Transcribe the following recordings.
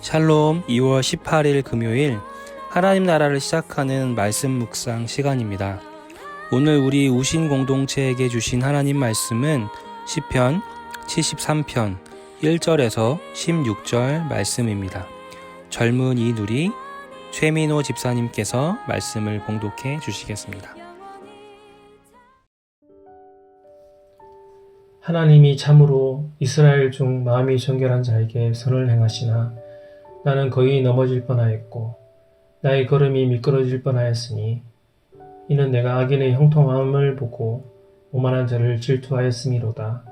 샬롬 2월 18일 금요일 하나님 나라를 시작하는 말씀 묵상 시간입니다. 오늘 우리 우신 공동체에게 주신 하나님 말씀은 시편 73편 1절에서 16절 말씀입니다. 젊은 이 누리 최민호 집사님께서 말씀을 봉독해 주시겠습니다. 하나님이 참으로 이스라엘 중 마음이 정결한 자에게 선을 행하시나 나는 거의 넘어질 뻔하였고 나의 걸음이 미끄러질 뻔하였으니 이는 내가 악인의 형통함을 보고 오만한 자를 질투하였음이로다.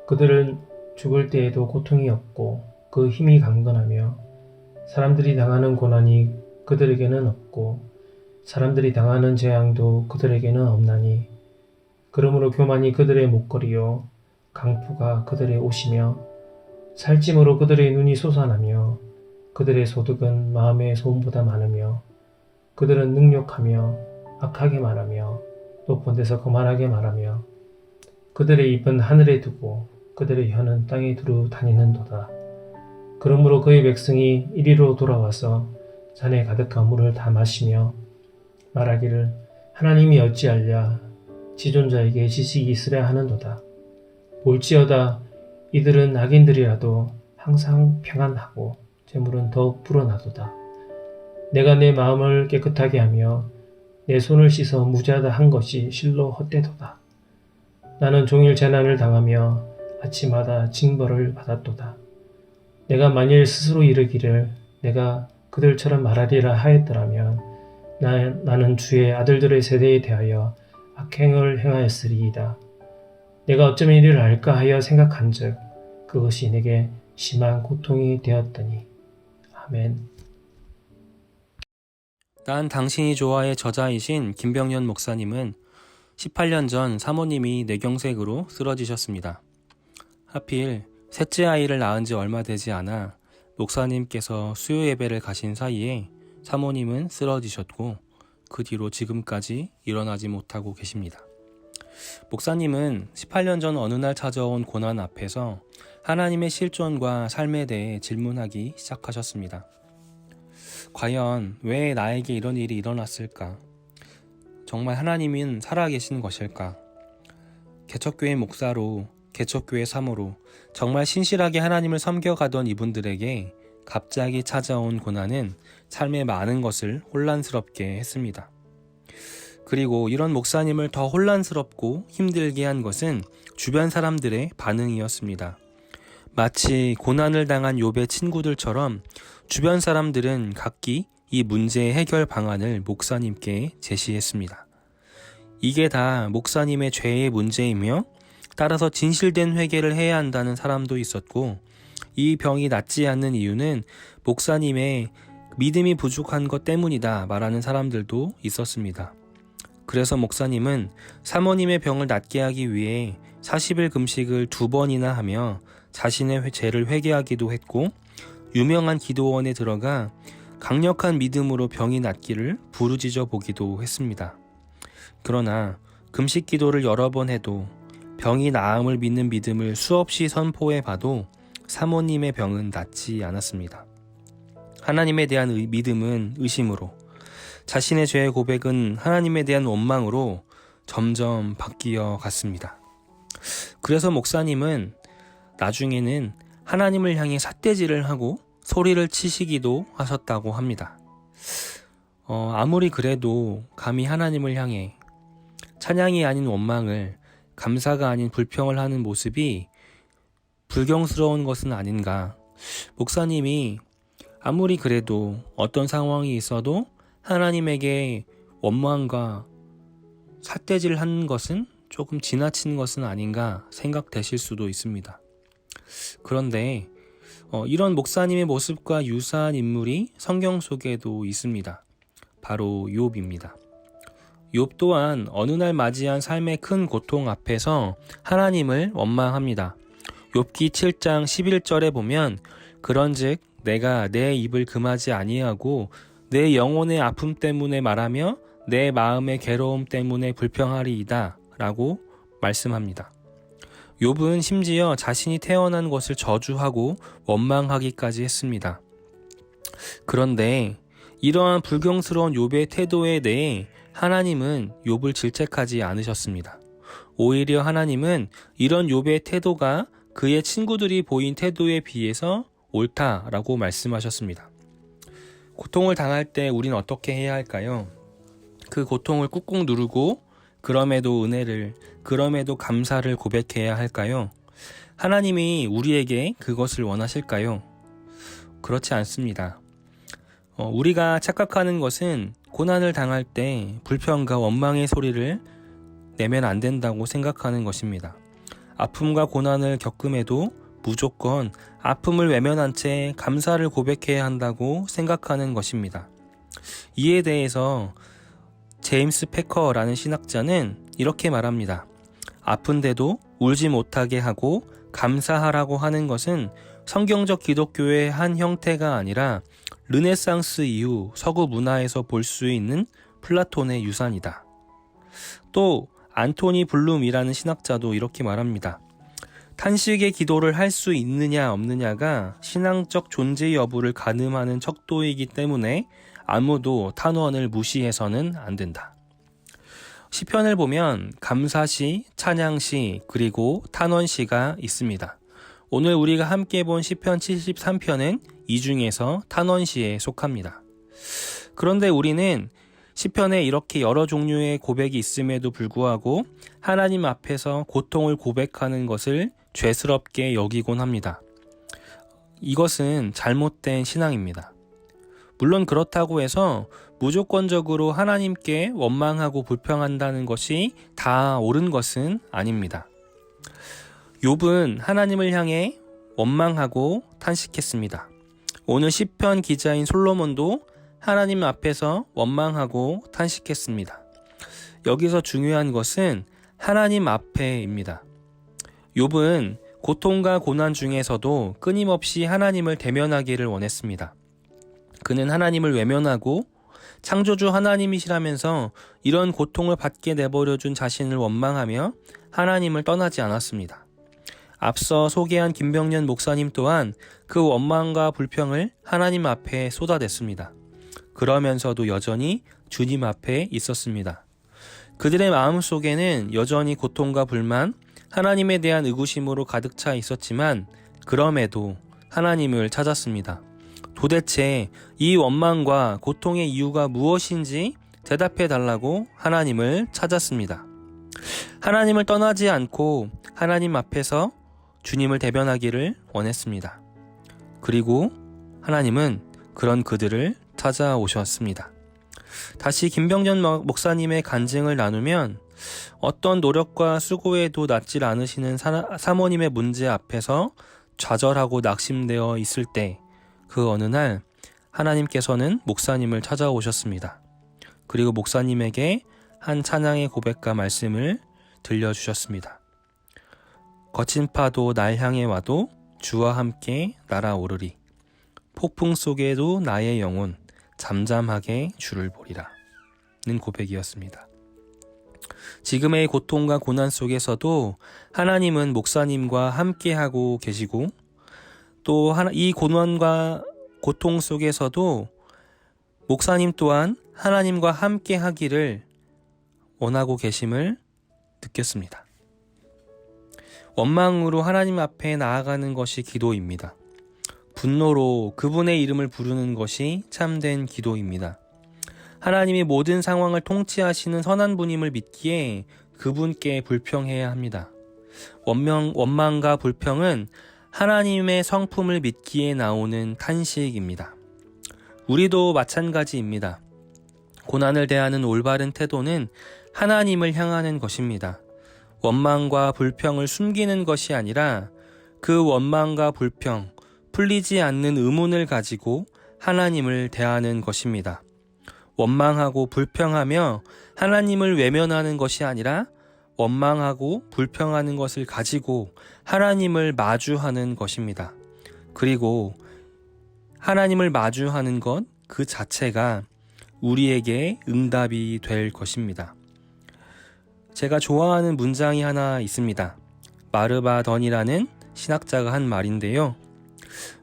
그들은 죽을 때에도 고통이 없고 그 힘이 강건하며 사람들이 당하는 고난이 그들에게는 없고 사람들이 당하는 재앙도 그들에게는 없나니 그러므로 교만이 그들의 목걸이요 강포가 그들의 옷이며 살찜으로 그들의 눈이 솟아나며 그들의 소득은 마음의 소음보다 많으며 그들은 능욕하며 악하게 말하며 높은 데서 거만하게 말하며 그들의 입은 하늘에 두고 그들의 혀는 땅에 두루 다니는도다. 그러므로 그의 백성이 이리로 돌아와서 잔에 가득한 물을 다 마시며 말하기를 하나님이 어찌하랴 지존자에게 지식이 있으랴 하는도다. 볼지어다 이들은 악인들이라도 항상 평안하고 재물은 더욱 불어나도다. 내가 내 마음을 깨끗하게 하며 내 손을 씻어 무죄하다 한 것이 실로 헛되도다. 나는 종일 재난을 당하며 아침마다 징벌을 받았도다. 내가 만일 스스로 이르기를 내가 그들처럼 말하리라 하였더라면 나는 주의 아들들의 세대에 대하여 악행을 행하였으리이다. 내가 어쩌면 이를 알까 하여 생각한즉 그것이 내게 심한 고통이 되었더니. 아멘. 난 당신이 좋아의 저자이신 김병년 목사님은 18년 전 사모님이 뇌경색으로 쓰러지셨습니다. 하필 셋째 아이를 낳은 지 얼마 되지 않아 목사님께서 수요 예배를 가신 사이에 사모님은 쓰러지셨고 그 뒤로 지금까지 일어나지 못하고 계십니다. 목사님은 18년 전 어느 날 찾아온 고난 앞에서 하나님의 실존과 삶에 대해 질문하기 시작하셨습니다. 과연 왜 나에게 이런 일이 일어났을까? 정말 하나님은 살아계신 것일까? 개척교회 목사로, 개척교회 사모로 정말 신실하게 하나님을 섬겨가던 이분들에게 갑자기 찾아온 고난은 삶의 많은 것을 혼란스럽게 했습니다. 그리고 이런 목사님을 더 혼란스럽고 힘들게 한 것은 주변 사람들의 반응이었습니다. 마치 고난을 당한 욥의 친구들처럼 주변 사람들은 각기 이 문제의 해결 방안을 목사님께 제시했습니다. 이게 다 목사님의 죄의 문제이며 따라서 진실된 회개를 해야 한다는 사람도 있었고 이 병이 낫지 않는 이유는 목사님의 믿음이 부족한 것 때문이다 말하는 사람들도 있었습니다. 그래서 목사님은 사모님의 병을 낫게 하기 위해 40일 금식을 2번이나 하며 자신의 죄를 회개하기도 했고 유명한 기도원에 들어가 강력한 믿음으로 병이 낫기를 부르짖어 보기도 했습니다. 그러나 금식 기도를 여러 번 해도 병이 나음을 믿는 믿음을 수없이 선포해 봐도 사모님의 병은 낫지 않았습니다. 하나님에 대한 믿음은 의심으로, 자신의 죄의 고백은 하나님에 대한 원망으로 점점 바뀌어 갔습니다. 그래서 목사님은 나중에는 하나님을 향해 삿대질을 하고 소리를 치시기도 하셨다고 합니다. 아무리 그래도 감히 하나님을 향해 찬양이 아닌 원망을, 감사가 아닌 불평을 하는 모습이 불경스러운 것은 아닌가. 목사님이 아무리 그래도 어떤 상황이 있어도 하나님에게 원망과 삿대질을 하는 것은 조금 지나친 것은 아닌가 생각되실 수도 있습니다. 그런데 이런 목사님의 모습과 유사한 인물이 성경 속에도 있습니다. 바로 욥입니다. 욥 또한 어느 날 맞이한 삶의 큰 고통 앞에서 하나님을 원망합니다. 욥기 7장 11절에 보면 그런즉 내가 내 입을 금하지 아니하고 내 영혼의 아픔 때문에 말하며 내 마음의 괴로움 때문에 불평하리이다 라고 말씀합니다. 욥은 심지어 자신이 태어난 것을 저주하고 원망하기까지 했습니다. 그런데 이러한 불경스러운 욥의 태도에 대해 하나님은 욥을 질책하지 않으셨습니다. 오히려 하나님은 이런 욥의 태도가 그의 친구들이 보인 태도에 비해서 옳다라고 말씀하셨습니다. 고통을 당할 때 우린 어떻게 해야 할까요? 그 고통을 꾹꾹 누르고 그럼에도 은혜를, 그럼에도 감사를 고백해야 할까요? 하나님이 우리에게 그것을 원하실까요? 그렇지 않습니다. 우리가 착각하는 것은 고난을 당할 때 불평과 원망의 소리를 내면 안 된다고 생각하는 것입니다. 아픔과 고난을 겪음에도 무조건 아픔을 외면한 채 감사를 고백해야 한다고 생각하는 것입니다. 이에 대해서 제임스 패커라는 신학자는 이렇게 말합니다. 아픈데도 울지 못하게 하고 감사하라고 하는 것은 성경적 기독교의 한 형태가 아니라 르네상스 이후 서구 문화에서 볼 수 있는 플라톤의 유산이다. 또 안토니 블룸이라는 신학자도 이렇게 말합니다. 탄식의 기도를 할 수 있느냐 없느냐가 신앙적 존재 여부를 가늠하는 척도이기 때문에 아무도 탄원을 무시해서는 안 된다. 시편을 보면 감사시, 찬양시, 그리고 탄원시가 있습니다. 오늘 우리가 함께 본 시편 73편은 이 중에서 탄원시에 속합니다. 그런데 우리는 시편에 이렇게 여러 종류의 고백이 있음에도 불구하고 하나님 앞에서 고통을 고백하는 것을 죄스럽게 여기곤 합니다. 이것은 잘못된 신앙입니다. 물론 그렇다고 해서 무조건적으로 하나님께 원망하고 불평한다는 것이 다 옳은 것은 아닙니다. 욥은 하나님을 향해 원망하고 탄식했습니다. 오늘 시편 기자인 솔로몬도 하나님 앞에서 원망하고 탄식했습니다. 여기서 중요한 것은 하나님 앞에입니다. 욥은 고통과 고난 중에서도 끊임없이 하나님을 대면하기를 원했습니다. 그는 하나님을 외면하고 창조주 하나님이시라면서 이런 고통을 받게 내버려준 자신을 원망하며 하나님을 떠나지 않았습니다. 앞서 소개한 김병년 목사님 또한 그 원망과 불평을 하나님 앞에 쏟아냈습니다. 그러면서도 여전히 주님 앞에 있었습니다. 그들의 마음속에는 여전히 고통과 불만, 하나님에 대한 의구심으로 가득 차 있었지만 그럼에도 하나님을 찾았습니다. 도대체 이 원망과 고통의 이유가 무엇인지 대답해 달라고 하나님을 찾았습니다. 하나님을 떠나지 않고 하나님 앞에서 주님을 대변하기를 원했습니다. 그리고 하나님은 그런 그들을 찾아오셨습니다. 다시 김병년 목사님의 간증을 나누면 어떤 노력과 수고에도 낫질 않으시는 사모님의 문제 앞에서 좌절하고 낙심되어 있을 때 그 어느 날 하나님께서는 목사님을 찾아오셨습니다. 그리고 목사님에게 한 찬양의 고백과 말씀을 들려주셨습니다. 거친 파도 날 향해 와도 주와 함께 날아오르리. 폭풍 속에도 나의 영혼 잠잠하게 주를 보리라 는 고백이었습니다. 지금의 고통과 고난 속에서도 하나님은 목사님과 함께하고 계시고 또 이 고난과 고통 속에서도 목사님 또한 하나님과 함께하기를 원하고 계심을 느꼈습니다. 원망으로 하나님 앞에 나아가는 것이 기도입니다. 분노로 그분의 이름을 부르는 것이 참된 기도입니다. 하나님이 모든 상황을 통치하시는 선한 분임을 믿기에 그분께 불평해야 합니다. 원망과 불평은 하나님의 성품을 믿기에 나오는 탄식입니다. 우리도 마찬가지입니다. 고난을 대하는 올바른 태도는 하나님을 향하는 것입니다. 원망과 불평을 숨기는 것이 아니라 그 원망과 불평, 풀리지 않는 의문을 가지고 하나님을 대하는 것입니다. 원망하고 불평하며 하나님을 외면하는 것이 아니라 원망하고 불평하는 것을 가지고 하나님을 마주하는 것입니다. 그리고 하나님을 마주하는 것 그 자체가 우리에게 응답이 될 것입니다. 제가 좋아하는 문장이 하나 있습니다. 마르바던이라는 신학자가 한 말인데요.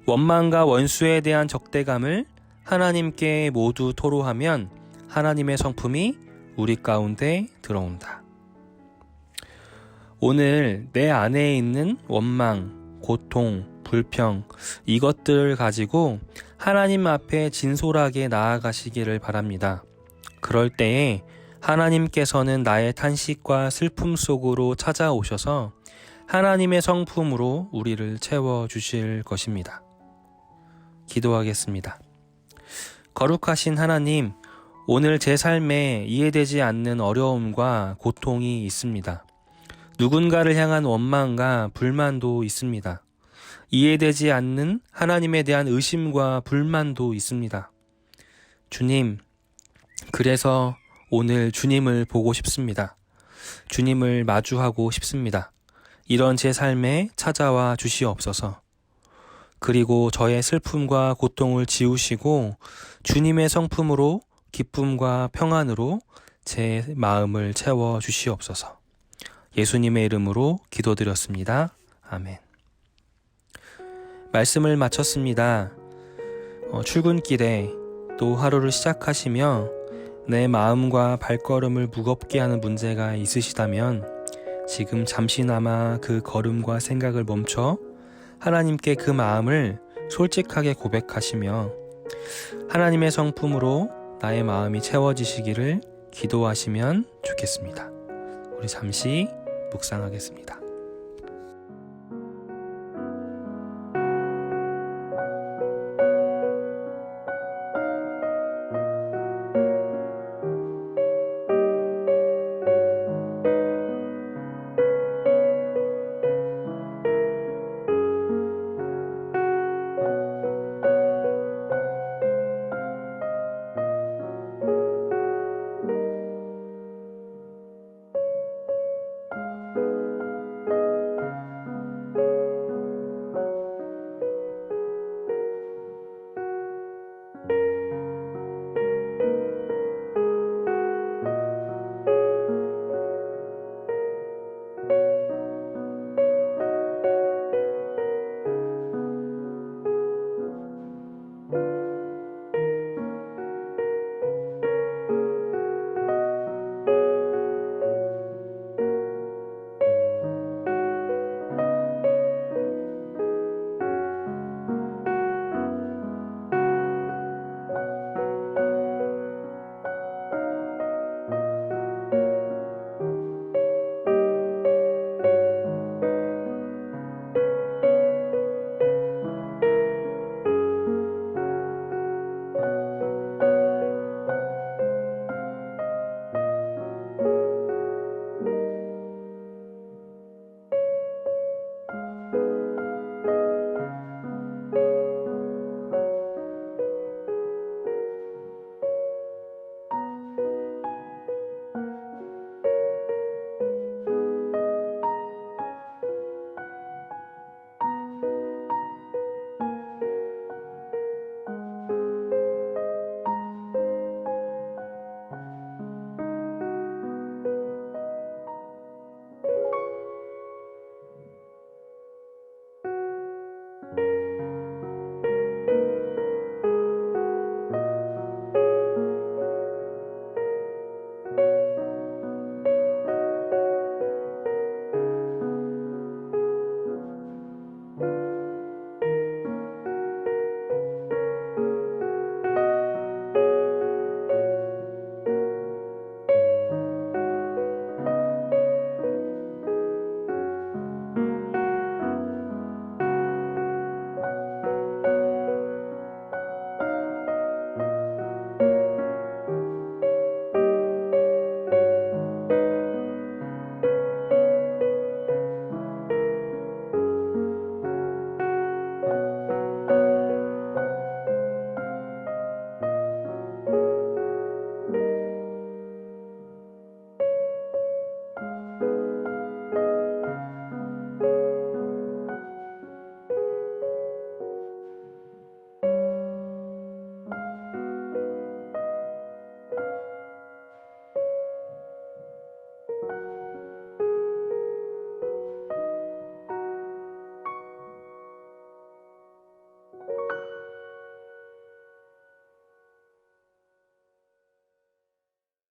원망과 원수에 대한 적대감을 하나님께 모두 토로하면 하나님의 성품이 우리 가운데 들어온다. 오늘 내 안에 있는 원망, 고통, 불평, 이것들을 가지고 하나님 앞에 진솔하게 나아가시기를 바랍니다. 그럴 때에 하나님께서는 나의 탄식과 슬픔 속으로 찾아오셔서 하나님의 성품으로 우리를 채워주실 것입니다. 기도하겠습니다. 거룩하신 하나님, 오늘 제 삶에 이해되지 않는 어려움과 고통이 있습니다. 누군가를 향한 원망과 불만도 있습니다. 이해되지 않는 하나님에 대한 의심과 불만도 있습니다. 주님, 그래서 오늘 주님을 보고 싶습니다. 주님을 마주하고 싶습니다. 이런 제 삶에 찾아와 주시옵소서. 그리고 저의 슬픔과 고통을 지우시고 주님의 성품으로 기쁨과 평안으로 제 마음을 채워 주시옵소서. 예수님의 이름으로 기도드렸습니다. 아멘. 말씀을 마쳤습니다. 출근길에 또 하루를 시작하시며 내 마음과 발걸음을 무겁게 하는 문제가 있으시다면 지금 잠시나마 그 걸음과 생각을 멈춰 하나님께 그 마음을 솔직하게 고백하시며 하나님의 성품으로 나의 마음이 채워지시기를 기도하시면 좋겠습니다. 우리 잠시 묵상하겠습니다.